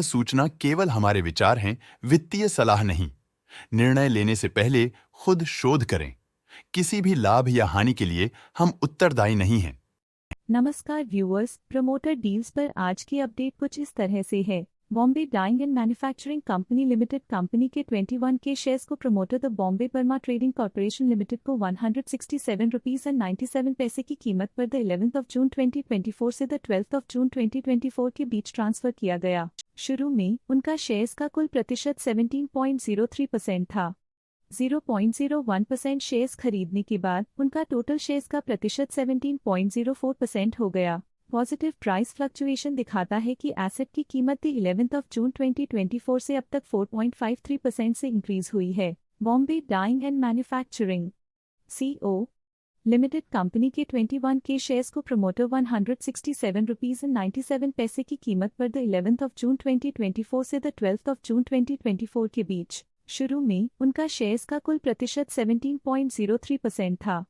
सूचना केवल हमारे विचार हैं, वित्तीय सलाह नहीं। निर्णय लेने से पहले खुद शोध करें। किसी भी लाभ या हानि के लिए हम उत्तरदायी नहीं हैं। नमस्कार व्यूअर्स, प्रमोटर डील्स पर आज की अपडेट कुछ इस तरह से है। Bombay dyeing and manufacturing company limited company के 21 के शेयर्स को promoter the Bombay Burmah trading corporation limited को 167 रुपीज एंड 97 पैसे की कीमत पर द 11th ऑफ जून 2024 से द 12th ऑफ जून 2024 के बीच ट्रांसफर किया गया। शुरू में उनका शेयर्स का कुल प्रतिशत 17.03% था। 0.01% शेयर्स खरीदने के बाद उनका टोटल शेयर्स का प्रतिशत 17.04% हो गया। पॉजिटिव प्राइस फ्लक्चुएशन दिखाता है कि एसेट की कीमत 11th ऑफ जून 2024 से अब तक 4.53% से इंक्रीज हुई है। Bombay dyeing and manufacturing CO limited company के 21 के शेयर्स को प्रमोटर 167 रुपीज एंड 97 पैसे की कीमत पर द 11th ऑफ जून 2024 से द 12th ऑफ जून 2024 के बीच। शुरू में उनका शेयर्स का कुल प्रतिशत 17.03% था।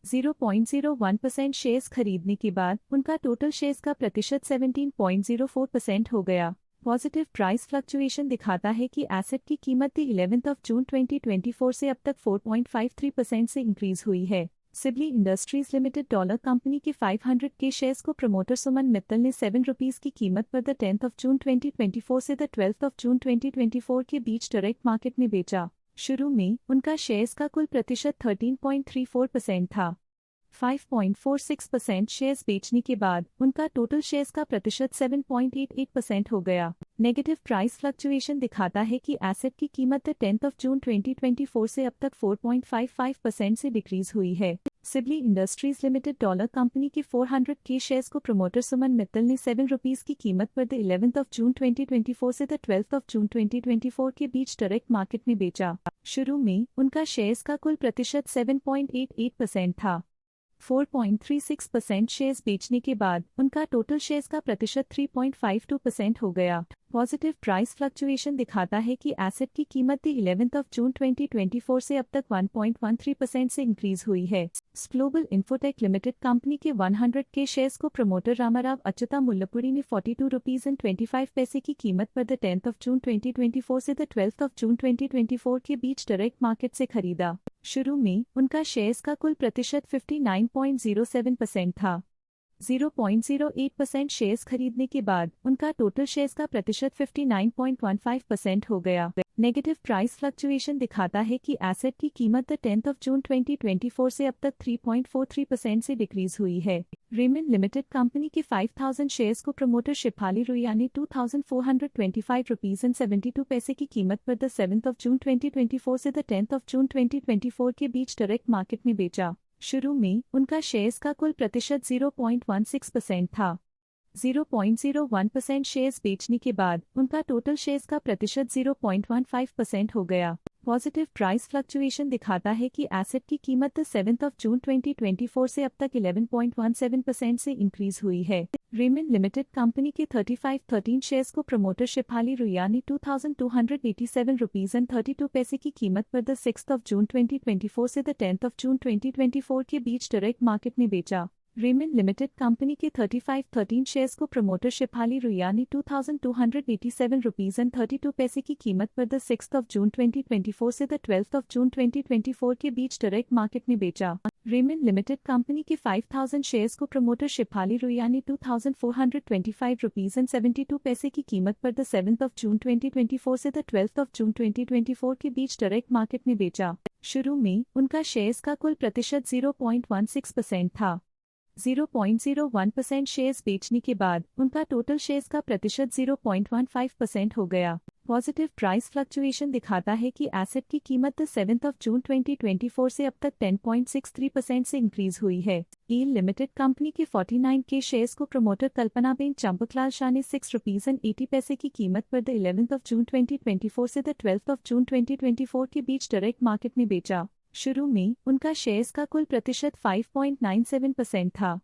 0.01% शेयर्स खरीदने के बाद उनका टोटल शेयर्स का प्रतिशत 17.04% हो गया। पॉजिटिव प्राइस फ्लक्चुएशन दिखाता है कि एसेट की कीमत 11th ऑफ जून 2024 से अब तक 4.53% से इंक्रीज हुई है। Sibley industries limited dollar company के 500 के शेयर्स को प्रमोटर सुमन मित्तल ने 7 रुपीज की कीमत पर द 10th ऑफ जून 2024 से द 12th ऑफ जून 2024 के बीच डायरेक्ट मार्केट में बेचा। शुरू में उनका शेयर्स का कुल प्रतिशत 13.34% था। 5.46% शेयर्स बेचने के बाद उनका टोटल शेयर्स का प्रतिशत 7.88% हो गया। नेगेटिव प्राइस फ्लक्चुएशन दिखाता है कि एसेट की कीमत 10th ऑफ जून 2024 से अब तक 4.55% से डिक्रीज हुई है। Sibley industries limited dollar company के 400 के शेयर्स को प्रमोटर सुमन मित्तल ने 7 रुपीज की कीमत पर द 11th ऑफ जून 2024 से द 12th ऑफ जून 2024 के बीच डायरेक्ट मार्केट में बेचा। शुरू में उनका शेयर्स का कुल प्रतिशत 7.88% था। 4.36% शेयर्स बेचने के बाद उनका टोटल शेयर्स का प्रतिशत 3.52% हो गया। पॉजिटिव प्राइस फ्लक्चुएशन दिखाता है कि एसेट की कीमत 11th ऑफ जून 2024 से अब तक 1.13% से इंक्रीज हुई है। ग्लोबल इन्फोटेक लिमिटेड कंपनी के 100 के शेयर्स को प्रमोटर रामाराव अच्युता मुल्लपुरी ने 42 रुपीज एंड 25 पैसे की कीमत पर द 10th ऑफ जून 2024 से द 12th ऑफ जून 2024 के बीच डायरेक्ट मार्केट से खरीदा। शुरू में उनका शेयर्स का कुल प्रतिशत 59.07% था। 0.08% शेयर्स खरीदने के बाद उनका टोटल शेयर्स का प्रतिशत 59.15% हो गया। नेगेटिव प्राइस फ्लक्चुएशन दिखाता है कि एसेट की कीमत 10th ऑफ जून 2024 से अब तक 3.43% से डिक्रीज हुई है। रेमन लिमिटेड कंपनी के 5000 शेयर्स को प्रमोटर शिफाली रुयानी 2425 रुपीज एंड 72 पैसे की कीमत पर द 7th ऑफ जून 2024 से द 10th ऑफ जून 2024 के बीच डायरेक्ट मार्केट में बेचा। शुरू में उनका शेयर्स का कुल प्रतिशत 0.16% था। 0.01% शेयर्स बेचने के बाद उनका टोटल शेयर्स का प्रतिशत 0.15% हो गया। पॉजिटिव प्राइस फ्लक्चुएशन दिखाता है कि एसेट की कीमत 7th ऑफ जून 2024 से अब तक 11.17% से इंक्रीज हुई है। रेमन लिमिटेड कंपनी के 3513 शेयर्स को प्रमोटर शिफाली रुयानी 2287 रुपीज एंड 32 पैसे की कीमत पर द 6th ऑफ जून 2024 से द 10th ऑफ जून 2024 के बीच डायरेक्ट मार्केट में बेचा। रेमन लिमिटेड कंपनी के 3513 शेयर्स को प्रमोटर शिफाली रुयानी 2287 रुपीज एंड 32 पैसे की कीमत पर द 6th ऑफ जून 2024 से द 12th ऑफ जून 2024 के बीच डायरेक्ट मार्केट में बेचा। रेमन लिमिटेड कंपनी के 5000 शेयर्स को प्रमोटर शिफाली रुयानी 2425 रुपीज एंड 72 पैसे की कीमत पर द 7th ऑफ जून 2024 से द 12th ऑफ जून 2024 के बीच डायरेक्ट मार्केट में बेचा। शुरू में उनका शेयर्स का कुल प्रतिशत 0.16% था। 0.01% शेयर्स बेचने के बाद उनका टोटल शेयर्स का प्रतिशत 0.15% हो गया। पॉजिटिव प्राइस फ्लक्चुएशन दिखाता है कि एसेट की कीमत 7th ऑफ जून 2024 से अब तक 10.63% से इंक्रीज हुई है। ईल लिमिटेड कंपनी के 49 के शेयर्स को प्रमोटर कल्पनाबेन चंपकलाल शाह ने 6 रुपीज एंड 80 पैसे की कीमत पर द 11th ऑफ जून 2024 से द 12th ऑफ जून 2024 के बीच डायरेक्ट मार्केट में बेचा। शुरू में उनका शेयर्स का कुल प्रतिशत 5.97% था।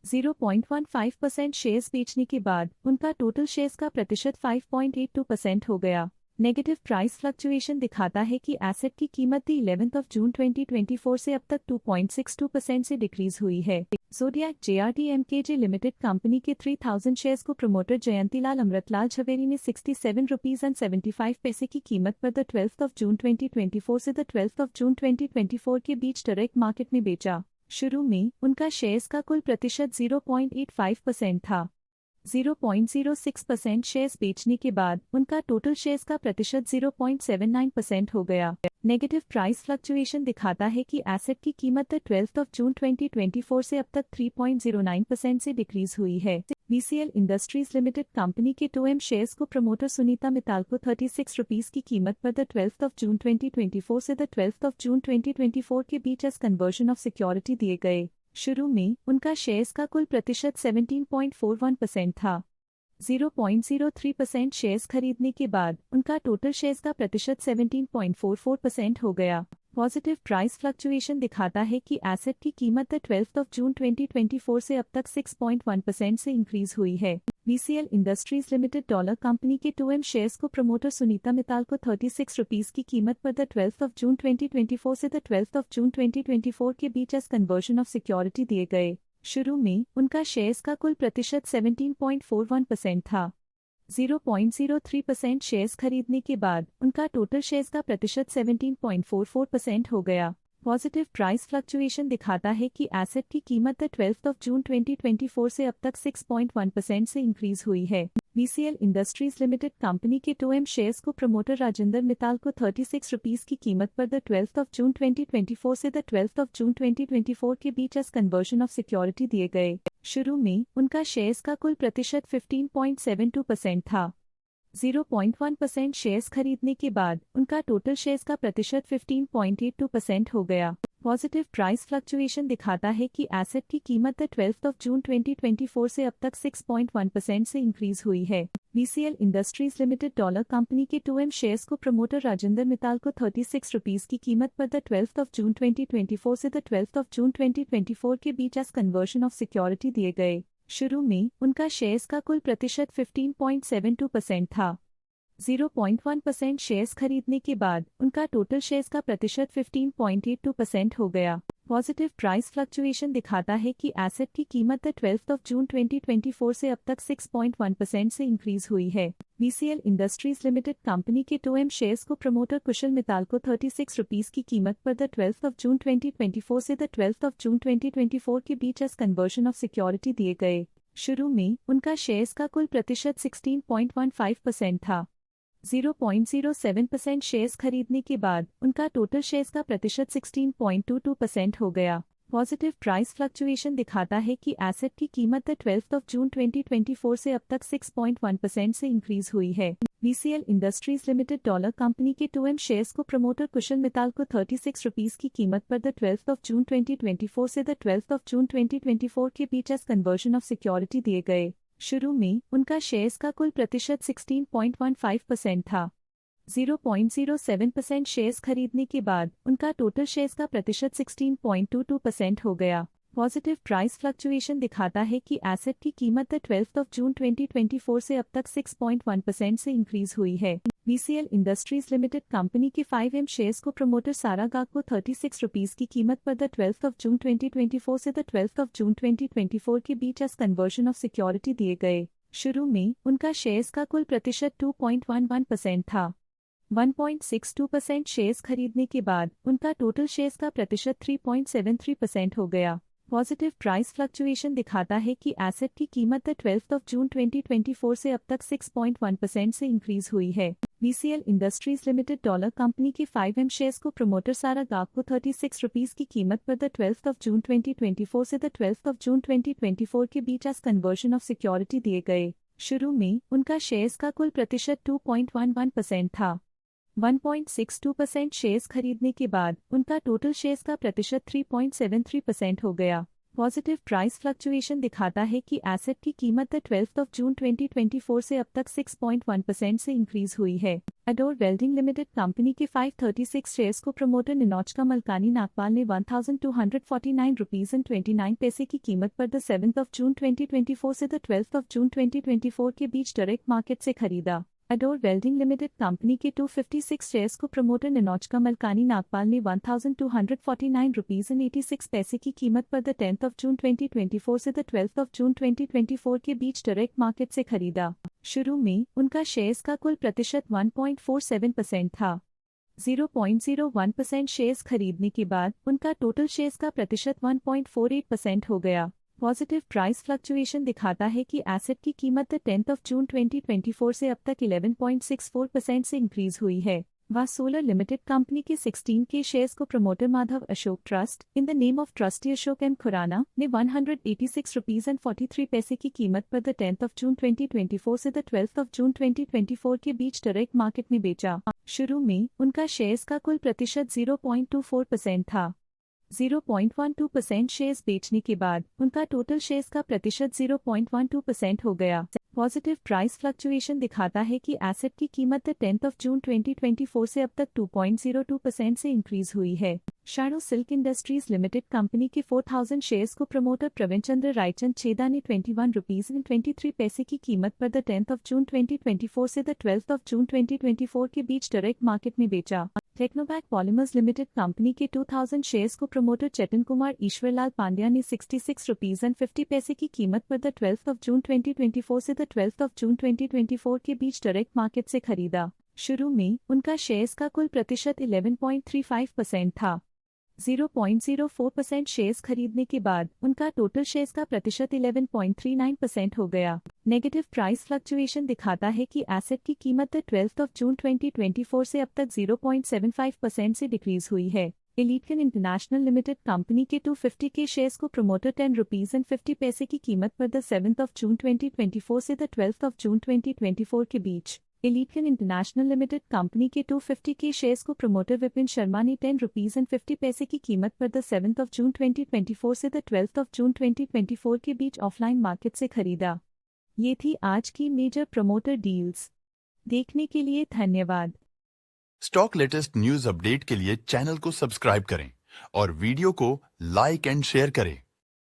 0.15% शेयर्स बेचने के बाद उनका टोटल शेयर्स का प्रतिशत 5.82% हो गया। नेगेटिव प्राइस फ्लक्चुएशन दिखाता है कि एसेट की कीमत 11th ऑफ जून 2024 से अब तक 2.62% से डिक्रीज हुई है। जोडियाक JRTMKJ लिमिटेड कंपनी के 3000 शेयर्स को प्रमोटर जयंतीलाल अमृतलाल झवेरी ने 67 रुपीज एंड 75 पैसे की कीमत पर द 12th ऑफ जून 2024 से द 12th ऑफ जून 2024 के बीच डायरेक्ट मार्केट में बेचा। शुरू में उनका शेयर्स का कुल प्रतिशत 0.85% था। 0.06% शेयर्स बेचने के बाद उनका टोटल शेयर्स का प्रतिशत 0.79% हो गया। नेगेटिव प्राइस फ्लक्चुएशन दिखाता है कि एसेट की कीमत 12th ऑफ जून 2024 से अब तक 3.09% से डिक्रीज हुई है। VCL इंडस्ट्रीज लिमिटेड कंपनी के 2M शेयर्स को प्रमोटर सुनीता मित्तल को 36 रुपीस की कीमत पर द 12th ऑफ जून 2024 से द 12th ऑफ जून 2024 के बीच एज कन्वर्जन ऑफ सिक्योरिटी दिए गए। शुरू में उनका शेयर्स का कुल प्रतिशत 17.41% था। 0.03% शेयर्स खरीदने के बाद उनका टोटल शेयर्स का प्रतिशत 17.44% हो गया। पॉजिटिव प्राइस फ्लक्चुएशन दिखाता है कि एसेट की कीमत 12th ऑफ जून 2024 से अब तक 6.1% से इंक्रीज हुई है। VCL industries limited dollar company के 2M शेयर्स को प्रमोटर सुनीता मित्तल को 36 रुपीस की कीमत पर द 12th ऑफ जून 2024 से द 12th ऑफ जून 2024 के बीच एज कन्वर्जन ऑफ सिक्योरिटी दिए गए। शुरू में उनका शेयर्स का कुल प्रतिशत 17.41% था। 0.03% शेयर्स खरीदने के बाद उनका टोटल शेयर्स का प्रतिशत 17.44% हो गया। पॉजिटिव प्राइस फ्लक्चुएशन दिखाता है कि एसेट की कीमत 12th ऑफ जून 2024 से अब तक 6.1% से इंक्रीज हुई है। VCL इंडस्ट्रीज लिमिटेड कंपनी के 2M शेयर्स को प्रमोटर राजेंद्र मित्तल को 36 रुपीस की कीमत पर द 12th ऑफ जून 2024 से द 12th ऑफ जून 2024 के बीच एज कन्वर्जन ऑफ सिक्योरिटी दिए गए। शुरू में उनका शेयर्स का कुल प्रतिशत 15.72% था। 0.1% शेयर्स खरीदने के बाद उनका टोटल शेयर्स का प्रतिशत 15.82% हो गया। पॉजिटिव प्राइस फ्लक्चुएशन दिखाता है कि एसेट की कीमत 12th ऑफ जून 2024 से अब तक 6.1% से इंक्रीज हुई है। VCL industries limited dollar company के 2M शेयर्स को प्रमोटर राजेंद्र मित्तल को 36 रुपीस की कीमत पर द 12th ऑफ जून 2024 से द 12th ऑफ जून 2024 के बीच एज कन्वर्जन ऑफ सिक्योरिटी दिए गए। शुरू में उनका शेयर्स का कुल प्रतिशत 15.72% था। 0.1% शेयर्स खरीदने के बाद उनका टोटल शेयर्स का प्रतिशत 15.82% हो गया। पॉजिटिव प्राइस फ्लक्चुएशन दिखाता है कि एसेट की कीमत 12th ऑफ जून 2024 से अब तक 6.1% से इंक्रीज हुई है। VCL इंडस्ट्रीज लिमिटेड कंपनी के 2M शेयर्स को प्रमोटर कुशल मित्तल को 36 रुपीस की कीमत पर द 12th ऑफ जून 2024 से द 12th ऑफ जून 2024 के बीच एज कन्वर्जन ऑफ सिक्योरिटी दिए गए। शुरू में उनका शेयर्स का कुल प्रतिशत 16.15% था। 0.07% शेयर्स खरीदने के बाद उनका टोटल शेयर्स का प्रतिशत 16.22% हो गया। पॉजिटिव प्राइस फ्लक्चुएशन दिखाता है कि एसेट की कीमत 12th ऑफ जून 2024 से अब तक 6.1% से इंक्रीज हुई है। VCL industries limited dollar company के 2M शेयर्स को प्रमोटर कुशल मित्तल को 36 रुपीस की कीमत पर द 12th ऑफ जून 2024 से द 12th ऑफ जून 2024 के बीच एज कन्वर्जन ऑफ सिक्योरिटी दिए गए। शुरू में उनका शेयर्स का कुल प्रतिशत 16.15% था। 0.07% शेयर्स खरीदने के बाद उनका टोटल शेयर्स का प्रतिशत 16.22% हो गया। पॉजिटिव प्राइस फ्लक्चुएशन दिखाता है कि एसेट की कीमत 12th ऑफ जून 2024 से अब तक 6.1% से इंक्रीज हुई है। VCL इंडस्ट्रीज लिमिटेड कंपनी के 5M शेयर्स को प्रमोटर सारा गाग को 36 रुपीस की कीमत पर द 12th ऑफ जून 2024 से द 12th ऑफ जून 2024 के बीच एज कन्वर्जन ऑफ सिक्योरिटी दिए गए। शुरू में उनका शेयर्स का कुल प्रतिशत 2.11% था। 1.62% शेयर्स खरीदने के बाद उनका टोटल शेयर्स का प्रतिशत 3.73% हो गया। पॉजिटिव प्राइस फ्लक्चुएशन दिखाता है कि एसेट की कीमत 12th ऑफ जून 2024 से अब तक 6.1% से इंक्रीज हुई है। VCL industries limited dollar company के 5M शेयर्स को प्रमोटर सारा गाग को 36 रुपीस की कीमत पर द 12th ऑफ जून 2024 से द 12th ऑफ जून 2024 के बीच एज कन्वर्जन ऑफ सिक्योरिटी दिए गए। शुरू में उनका शेयर्स का कुल प्रतिशत 2.11% था। 1.62% शेयर्स खरीदने के बाद उनका टोटल शेयर्स का प्रतिशत 3.73% हो गया। पॉजिटिव प्राइस फ्लक्चुएशन दिखाता है कि एसेट की कीमत 12th ऑफ जून 2024 से अब तक 6.1% से इंक्रीज हुई है। अडोर वेल्डिंग लिमिटेड कंपनी के 536 शेयर्स को प्रमोटर निनोचका मलकानी नागपाल ने 1249 रुपीस एंड 29 पैसे की कीमत पर द 7th ऑफ जून 2024 से द 12th ऑफ जून 2024 के बीच डायरेक्ट मार्केट से खरीदा। अडोर वेल्डिंग लिमिटेड कंपनी के 256 शेयर्स को प्रमोटर निनोचका मलकानी नागपाल ने 1249 रुपीज एंड 86 पैसे की कीमत पर द 10th of June 2024 से द 12th of June 2024 के बीच डायरेक्ट मार्केट से खरीदा। शुरू में उनका शेयर्स का कुल प्रतिशत 1.47% था। 0.01% शेयर्स खरीदने के बाद उनका टोटल शेयर्स का प्रतिशत 1.48% हो गया। पॉजिटिव प्राइस फ्लक्चुएशन दिखाता है कि एसेट की कीमत 10th of June 2024 से अब तक 11.64% से इंक्रीज हुई है। वह सोलर लिमिटेड कंपनी के 16 के शेयर्स को promoter Madhav Ashok trust in the name of trustee Ashok M Khurana ने 186 रुपीज एंड 43 पैसे की कीमत पर द 10th of June 2024 से द 12th of June 2024 के बीच डायरेक्ट मार्केट में बेचा। शुरू में उनका शेयर्स का कुल प्रतिशत 0.24% था। 0.12% शेयर्स बेचने के बाद उनका टोटल शेयर्स का प्रतिशत 0.12% हो गया। पॉजिटिव प्राइस फ्लक्चुएशन दिखाता है कि एसेट की कीमत 10th of June 2024 से अब तक 2.02% से इंक्रीज हुई है। Shadow silk industries limited company के 4000 शेयर्स को प्रमोटर प्रवीण चंद्र रायचंद छेदा ने 21 रुपीज एंड 23 पैसे की कीमत पर द 10th of June 2024 से द 12th of June 2024 के बीच डायरेक्ट मार्केट में बेचा। टेक्नोबैक पॉलीमर्स लिमिटेड कंपनी के 2000 शेयर्स को प्रमोटर चेतन कुमार ईश्वरलाल पांड्या ने 66 रुपीज एंड 50 पैसे की कीमत पर द 12th of June 2024 से द 12th of June 2024 के बीच डायरेक्ट मार्केट से खरीदा। शुरू में उनका शेयर्स का कुल प्रतिशत 11.35% था। 0.04% शेयर्स खरीदने के बाद उनका टोटल शेयर्स का प्रतिशत 11.39% हो गया। नेगेटिव प्राइस फ्लक्चुएशन दिखाता है कि एसेट की कीमत 12th of June 2024 से अब तक 0.75% से डिक्रीज हुई है। एलिटकन इंटरनेशनल लिमिटेड कंपनी के 250 के शेयर्स को प्रमोटर 10 रुपीज एंड 50 पैसे की कीमत पर द 7th of June 2024 से द 12th of June 2024 के बीच एलिटकन इंटरनेशनल लिमिटेड कंपनी के 250 के शेयर्स को प्रमोटर विपिन शर्मा ने 10 रुपीज एंड 50 पैसे की कीमत पर द 7th of June 2024 से द 12th of June 2024 के बीच ऑफलाइन मार्केट से खरीदा। ये थी आज की मेजर प्रमोटर डील्स। देखने के लिए धन्यवाद। स्टॉक लेटेस्ट न्यूज अपडेट के लिए चैनल को सब्सक्राइब करें और वीडियो को लाइक एंड शेयर करें।